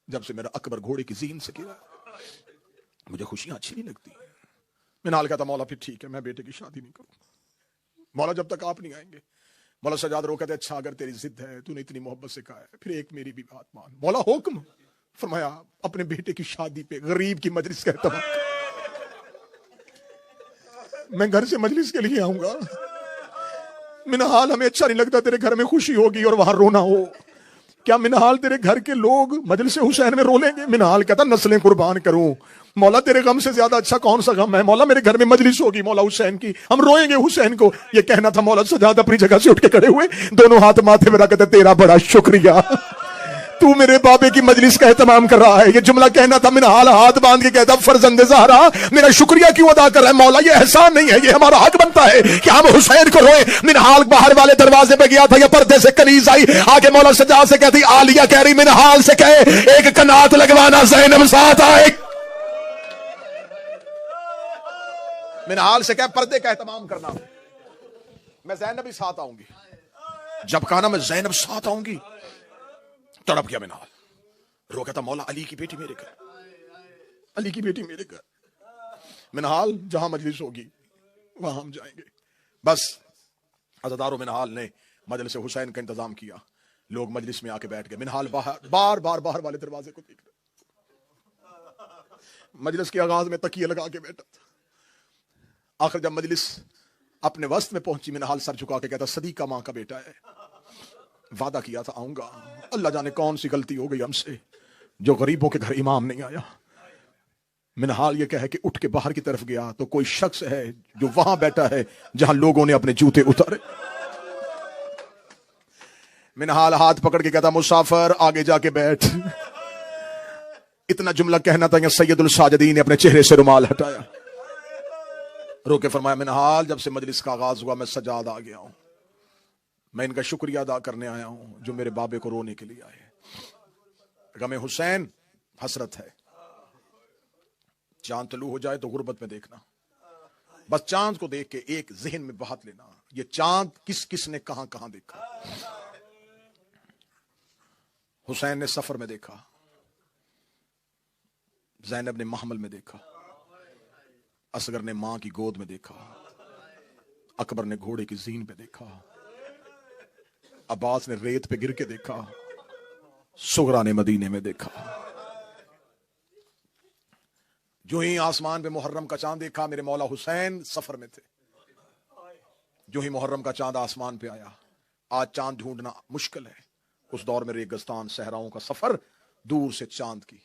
جب سے میرا اکبر گھوڑے کی زین سے گرا مجھے خوشیاں اچھی نہیں لگتی. منہال کہتا مولا پھر ٹھیک ہے میں بیٹے کی شادی نہیں کروں مولا جب تک آپ نہیں آئیں گے. مولا سجاد رو کہتے اچھا اگر تیری ضد ہے تو نے اتنی محبت سے کہا ہے پھر ایک میری بھی بات مان. مولا حکم. فرمایا اپنے بیٹے کی شادی پہ غریب کی مجلس کا اہتمام کر. میں گھر سے مجلس کے لیے آؤں گا. منہال ہمیں اچھا نہیں لگتا تیرے گھر میں خوشی ہوگی اور وہاں رونا ہو. کیا منہال تیرے گھر کے لوگ مجلس حسین میں رو لیں گے؟ منہال کہتا نسلیں قربان کروں مولا تیرے غم سے زیادہ اچھا کون سا غم ہے. مولا میرے گھر میں مجلس ہوگی مولا حسین کی ہم روئیں گے حسین کو. یہ کہنا تھا مولا سجاد اپنی جگہ سے اٹھ کے کھڑے ہوئے دونوں ہاتھ ماتھے میں رکھتے تیرا بڑا شکریہ تو میرے بابے کی مجلس کا اہتمام کر رہا ہے. یہ جملہ کہنا تھا منہال ہاتھ باندھ کے کہتا فرزند زہرا میرا شکریہ کیوں ادا کر رہا ہے؟ مولا یہ احسان نہیں ہے یہ ہمارا حق بنتا ہے کہ ہم حسین کو روئیں. منہال باہر والے دروازے پہ گیا تھا یا پردے سے کنیز آئی آگے مولا سجاد سے کہتی عالیہ کہہ رہی منہال سے کہے ایک کنات لگوانا زینب ساتھ آئے. منہال سے کہے پردے کا اہتمام کرنا میں زینب بھی ساتھ آؤں گی. جب کہا نا میں زینب ساتھ آؤں گی تڑپ گیا منہال. رو کہتا مولا علی کی بیٹی میرے گھر علی کی بیٹی میرے گھر. منہال جہاں مجلس ہوگی وہاں ہم جائیں گے. بس عزادارو منہال نے مجلس حسین کا انتظام کیا. لوگ مجلس میں آ کے بیٹھ گئے. منہال بار بار باہر والے دروازے کو دیکھ رہا. مجلس کے آغاز میں تکیے لگا کے بیٹھا تھا. آخر جب مجلس اپنے وسط میں پہنچی منہال سر جھکا کے کہتا صدیقہ ماں کا بیٹا ہے وعدہ کیا تھا آؤں گا. اللہ جانے کون سی غلطی ہو گئی ہم سے جو غریبوں کے گھر امام نہیں آیا. منہال یہ کہے کہ اٹھ کے باہر کی طرف گیا تو کوئی شخص ہے جو وہاں بیٹھا ہے جہاں لوگوں نے اپنے جوتے اتارے. منہال ہاتھ پکڑ کے کہتا مسافر آگے جا کے بیٹھ. اتنا جملہ کہنا تھا یا سید الساجدین نے اپنے چہرے سے رومال ہٹایا. رو کے فرمایا منہال جب سے مجلس کا آغاز ہوا میں سجاد آ گیا ہوں. میں ان کا شکریہ ادا کرنے آیا ہوں جو میرے بابے کو رونے کے لیے آئے. غم حسین حسرت ہے. چاند طلوع ہو جائے تو غربت میں دیکھنا. بس چاند کو دیکھ کے ایک ذہن میں بہت لینا یہ چاند کس کس نے کہاں کہاں دیکھا. حسین نے سفر میں دیکھا زینب نے محمل میں دیکھا اصغر نے ماں کی گود میں دیکھا اکبر نے گھوڑے کی زین پہ دیکھا عباس نے ریت پہ گر کے دیکھا صغرا نے مدینے میں دیکھا. جو ہی آسمان پہ محرم کا چاند دیکھا میرے مولا حسین سفر میں تھے. جو ہی محرم کا چاند آسمان پہ آیا. آج چاند ڈھونڈنا مشکل ہے. اس دور میں ریگستان صحراؤں کا سفر دور سے چاند کی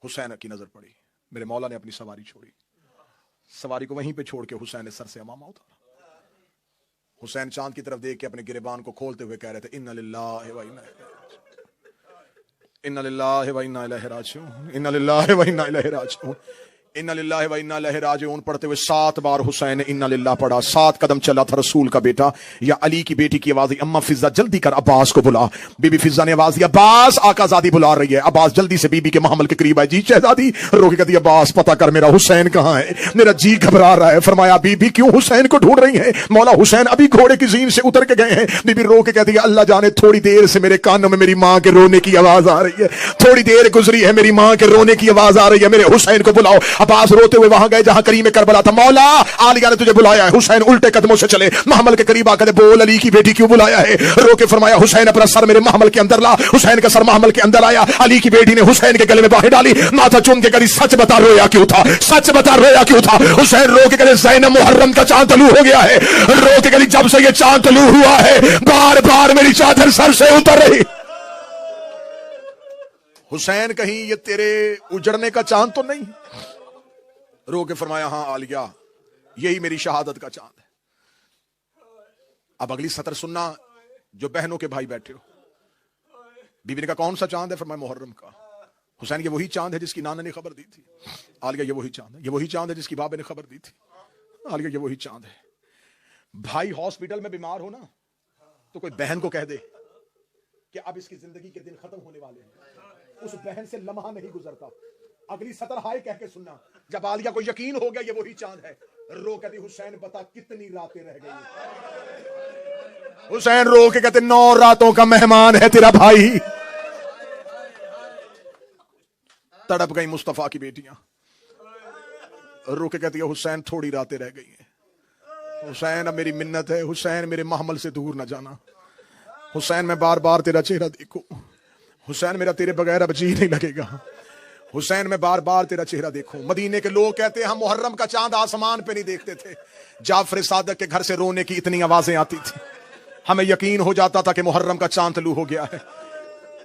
حسین کی نظر پڑی. میرے مولا نے اپنی سواری چھوڑی. سواری کو وہیں پہ چھوڑ کے حسین نے سر سے امامہ اتارا. حسین چاند کی طرف دیکھ کے اپنے گریبان کو کھولتے ہوئے کہہ رہے تھے ان للہ و انا الیہ راجعون ان للہ و انا الیہ راجعون ان للہ و انا الیہ راجعون پڑھتے ہوئے 7 بار حسین نے ان للہ پڑھا. 7 قدم چلا تھا رسول کا بیٹا یا علی کی بیٹی کی آواز اما فضا جلدی کر عباس کو بلا. بی بی فضا نے آواز دی عباس آقا زادی بلا رہی ہے. عباس جلدی سے بی بی کے محمل کے قریب آئے. جی شہزادی. رو کے کہتی عباس پتہ کر میرا حسین کہاں ہے میرا جی گھبرا رہا ہے. فرمایا بی بی کیوں حسین کو ڈھونڈ رہی ہیں؟ مولا حسین ابھی گھوڑے کی زین سے اتر کے گئے ہیں. بی بی رو کے کہتی ہے اللہ جانے تھوڑی دیر سے میرے کانوں میں میری ماں کے رونے کی آواز آ رہی ہے. تھوڑی دیر گزری ہے میری ماں کے رونے کی آواز آ رہی ہے. میرے حسین کو بلاؤ. عباس روتے ہوئے وہاں گئے جہاں کریم کربلا تھا. مولا عالیہ نے تجھے بلایا ہے. حسین الٹے قدموں سے چلے محمل کے قریب آ کر بول علی کی بیٹی کیوں بلایا ہے؟ رو کے فرمایا حسین اپنا سر میرے محمل کے اندر لا. حسین کا سر محمل کے اندر آیا. علی کی بیٹی نے حسین کے گلے میں باہیں ڈالی ماتھا چوم کے کہی سچ بتا رویا کیوں تھا سچ بتا رویا کیوں تھا؟ حسین رو کے کہے زینب محرم کا چاند طلوع ہو گیا ہے. رو کے کہی جب سے یہ چاند طلوع ہوا ہے بار بار میری چادر سر سے اتر رہی. حسین کہیں یہ تیرے اجڑنے کا چاند تو نہیں؟ رو کے فرمایا ہاں عالیہ یہی میری شہادت کا چاند ہے. اب اگلی سطر سننا جو بہنوں کے بھائی بیٹھے ہو. بی بی نے کہا کون سا چاند ہے؟ فرمایا محرم کا. حسین یہ وہی چاند ہے جس کی نانا نے خبر دی تھی. عالیہ یہ وہی چاند ہے. یہ وہی چاند ہے جس کی بابے نے خبر دی تھی. عالیہ یہ وہی چاند ہے. بھائی ہاسپٹل میں بیمار ہو نا تو کوئی بہن کو کہہ دے کہ اب اس کی زندگی کے دن ختم ہونے والے ہیں. اس بہن سے لمحہ نہیں گزرتا. اگلی سطر ہائے کہہ کے سننا. جب عالیہ کو یقین ہو گیا یہ وہی چاند ہے رو کہتی حسین بتا کتنی راتیں رہ گئی. حسین رو کے کہتے 9 راتوں کا مہمان ہے تیرا بھائی. तड़प गई मुस्तफा की बेटियां, रुक के कहती है हुसैन थोड़ी रातें रह गई हैं, हुसैन अब मेरी मिन्नत है, हुसैन मेरे महमल से दूर न जाना, हुसैन मैं बार बार तेरा चेहरा देखूं, हुसैन मेरा तेरे बगैर अब जी नहीं लगेगा, हुसैन मैं बार बार तेरा चेहरा देखूं। मदीने के लोग कहते हैं हम मुहर्रम का चांद आसमान पे नहीं देखते थे, जाफर सादक के घर से रोने की इतनी आवाजें आती थी, हमें यकीन हो जाता था कि मुहर्रम का चांद तलू हो गया है।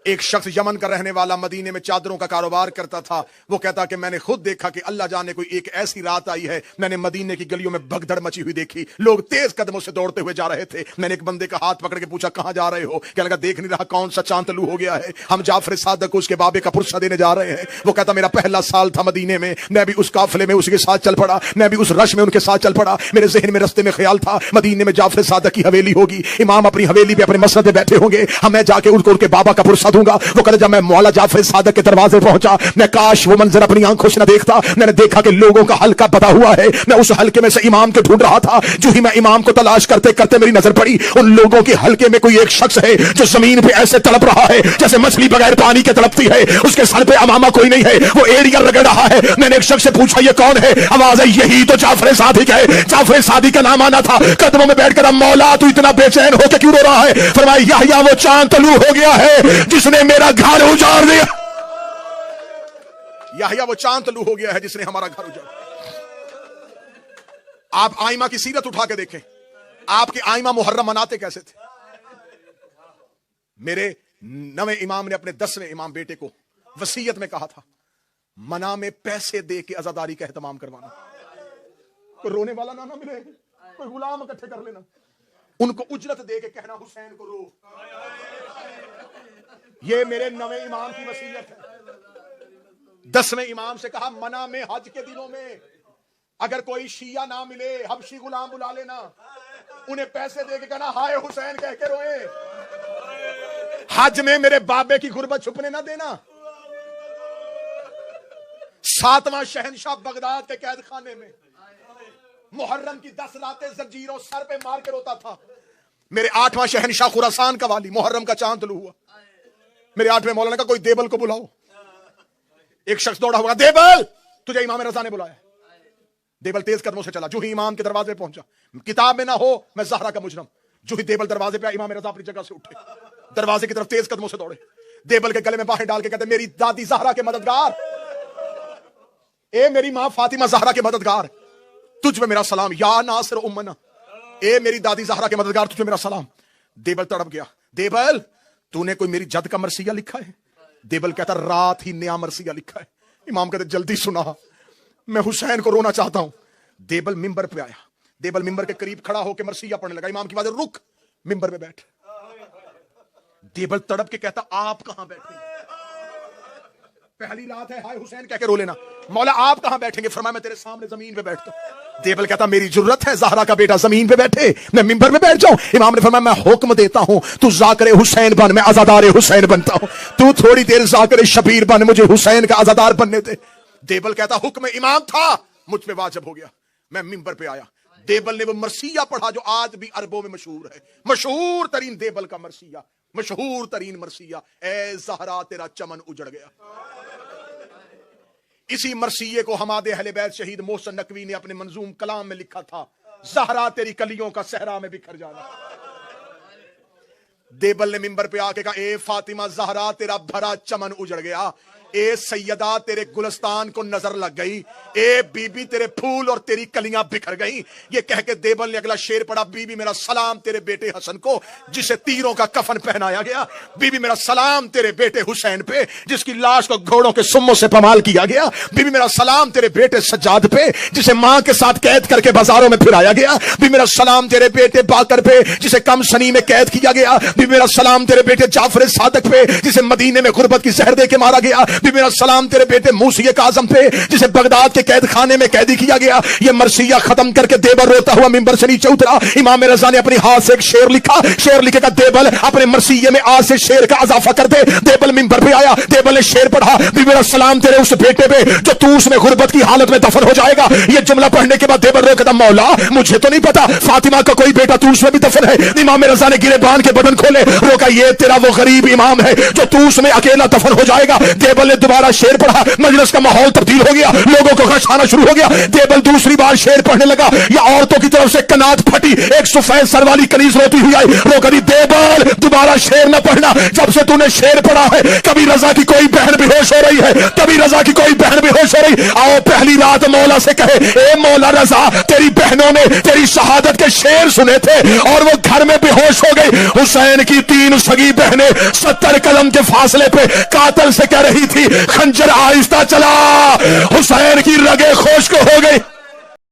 एक शख्स यमन का रहने वाला मदीने में चादरों का कारोबार करता था, वो कहता कि मैंने खुद देखा कि अल्लाह जाने कोई एक ऐसी रात आई है, मैंने मदीने की गलियों में भगदड़ मची हुई देखी, लोग तेज कदमों से दौड़ते हुए जा रहे थे, मैंने एक बंदे का हाथ पकड़ के पूछा कहां जा रहे हो, कहने लगा देख नहीं रहा कौन सा चांद तलू हो गया है, हम जाफर सादक को उसके बाबे का पुरसा देने जा रहे हैं। वो कहता मेरा पहला साल था मदीने में, मैं भी उस काफिले में उसके साथ चल पड़ा, मैं भी उस रश में उनके साथ चल पड़ा, मेरे जहन में रस्ते में ख्याल था मदीने में जाफर सादक की हवेली होगी, इमाम अपनी हवेली पे अपने मसनद पे बैठे होंगे, हम मैं जाके उनको उनके बाबा का पुरसा दूंगा। वो कहता मैं मौला जाफर सादक के दरवाजे पहुंचा, मैं काश वो मंजर अपनी आंखों से न देखता, मैंने देखा कि लोगों का हल्का बता हुआ है, मैं उस हल्के में से इमाम के ढूंढ रहा था, जो ही मैं इमाम को तलाश करते करते मेरी नजर पड़ी उन लोगों के हल्के में कोई एक शख्स है जो जमीन पे ऐसे तड़प रहा है जैसे मछली बगैर पानी के तड़पती है, उसके सर पे अमामा कोई नहीं है, वो एरिया रगड़ रहा है। मैंने एक शख्स से पूछा ये कौन है, आवाज है यही तो जाफर सादिक है। जाफर सादिक का नाम आना था, कदमों में बैठकर मौला तू इतना बेचैन होकर क्यों रो रहा है, फरमाया याहिया वो चांद तलू हो गया है जिसने मेरा घर उजाड़ दिया, याहिया वो चांद तलू हो गया है जिसने हमारा घर उजाड़ा। आप आइमा की सीरत उठा के देखें, आपके आइमा मुहर्रम मनाते कैसे थे। मेरे 9वें इमाम ने अपने 10वें इमाम बेटे को वसीयत में कहा था मना में पैसे दे के अजादारी का एहतमाम करवाना, कोई रोने वाला ना मिले, कोई गुलाम इकट्ठे कर लेना, उनको उजरत दे के कहना हुसैन को रो। ये मेरे 9वें इमाम की वसीयत है। 10वें इमाम से कहा मना में हज के दिनों में अगर कोई शिया ना मिले हबशी गुलाम बुला लेना, उन्हें पैसे दे के कहना हाय हुसैन कह के रोए, हज में मेरे बाबे की गुर्बत छुपने ना देना। 7वां शहनशाह बगदाद के कैद खाने में मुहर्रम की 10 रातें जंजीरों सर पे मार के रोता था। मेरे 8वां शहनशाह खुरासान का वाली मुहर्रम का चांद तलू हुआ, मेरे 8वें मौलाना का कोई देबल को बुलाओ, एक शख्स दौड़ा होगा देबल तुझे इमाम रजा ने बुलाया। देबल तेज कदमों से चला, जो ही इमाम के दरवाजे पहुंचा, किताब में ना हो मैं ज़हरा का मुजरम, जो ही देबल दरवाजे पे इमाम रजा अपनी जगह से उठे, दरवाजे की तरफ तेज कदमों से दौड़े, देबल के गले में बाहें डाल के कहते मेरी दादी ज़हरा के मददगार, ए मेरी मां फातिमा ज़हरा के मददगार, तुझ पे मेरा सलाम, या नासिर उम्मना, ए मेरी दादी ज़हरा के मददगार तुझ पे मेरा सलाम। देबल तड़प गया, देबल तूने कोई मेरी जद का मरसिया लिखा है? देबल कहता रात ही नया मरसिया लिखा है। इमाम कहते जल्दी सुना, मैं हुसैन को रोना चाहता हूं। देबल मिंबर पे आया, देबल मिंबर के करीब खड़ा होकर मरसिया पढ़ने लगा। इमाम की बात रुक, मिंबर पे बैठ। देबल तड़प के कहता आप कहां बैठे? पहली रात है, हाय हुसैन कह के रो लेना। मौला आप कहां बैठेंगे? फरमाया मैं तेरे सामने जमीन पे बैठता हूं। देबल कहता मेरी जरूरत है ज़हरा का बेटा जमीन पे बैठे, मैं मिंबर पे बैठ जाऊं? इमाम ने फरमाया मैं हुक्म देता हूं तू ज़ाकिर हुसैन बन, मैं आज़ादार हुसैन बनता हूं, तू थोड़ी देर ज़ाकिर शबीर बन, मुझे हुसैन का आज़ादार बनने दे। देबल कहता हुक्म इमाम था मुझ पे वाजिब हो गया, मैं मिंबर पे आया। देबल ने वो मरसिया पढ़ा जो आज भी अरबों में मशहूर है, मशहूर तरीन देबल का मरसिया, मशहूर तरीन मरसिया, ए ज़हरा तेरा चमन उजड़ गया। इसी मरसिये को हमादे अहले बैत शहीद मोहसिन नकवी ने अपने मंजूम कलाम में लिखा था, ज़हरा तेरी कलियों का सहरा में बिखर जाना। देबल ने मिंबर पे आके कहा ए फातिमा ज़हरा तेरा भरा चमन उजड़ गया, ए सैयदा तेरे गुलस्तान को नजर लग गई, ए बीबी तेरे फूल और तेरी कलियां बिखर गई। ये कह के देबल ने अगला शेर पढ़ा, बीबी मेरा सलाम तेरे बेटे हसन को जिसे तीरों का कफन पहनाया गया, बीबी मेरा सलाम तेरे बेटे हुसैन पे जिसकी लाश को घोड़ों के सुम्मों से पमाल किया गया, बीबी मेरा सलाम तेरे बेटे सज्जाद पे जिसे मां के साथ कैद करके बाजारों में फिराया गया, बीबी मेरा सलाम तेरे बेटे बाकर पे जिसे कम सनी में कैद किया गया, बीबी मेरा सलाम तेरे बेटे जाफर सादक पे जिसे मदीने में गुर्बत की जहर दे के मारा गया, भी मेरा सलाम तेरे बेटे मूसी काज़म पे जिसे बगदाद के कैद खाने में कैदी किया गया। ये मरसिया खत्म करके देबल रोता हुआ मिंबर से नीचे उतरा। इमाम रज़ा ने अपने हाथ से एक शेर लिखा, शेर लिखेगा देबल अपने मरसिये में आज से शेर का इजाफा कर दे। देबल मिंबर पे आया, देबल ने शेर पढ़ा, भी मेरा सलाम तेरे उस बेटे पे जो तू उसमें गुर्बत की हालत में दफन हो जाएगा। ये जुमला पढ़ने के बाद देबल रो कहता मौला मुझे तो नहीं पता फातिमा का कोई बेटा तू उसमें भी दफन है। इमाम रज़ा ने गिरे बांध के बदन खोले, रोका ये तेरा वो गरीब इमाम है जो तू उसमें अकेला दफन हो जाएगा। देबल نے دوبارہ شعر پڑھا, مجلس کا ماحول تبدیل ہو گیا, لوگوں کو خش آنا شروع ہو گیا. دیبل دوسری بار شعر پڑھنے لگا, یا عورتوں کی طرف سے کنات پھٹی, ایک سفید سر والی کنیز روتی ہوئی آئی, رو کری دیبل دوبارہ شعر نہ پڑھنا, جب سے تو نے شعر پڑھا ہے کبھی رضا کی کوئی بہن بے ہوش ہو رہی ہے, کبھی رضا کی کوئی بہن بے ہوش ہو رہی. آؤ پہلی رات مولا سے کہے, اے مولا رضا تیری بہنوں نے تیری شہادت کے شعر سنے تھے اور وہ گھر میں بے ہوش ہو گئی. حسین کی 3 سگی بہنیں 70 قدم کے فاصلے پہ قاتل سے کہہ رہی تھی, خنجر آہستہ چلا. حسین کی رگیں خشک ہو گئی.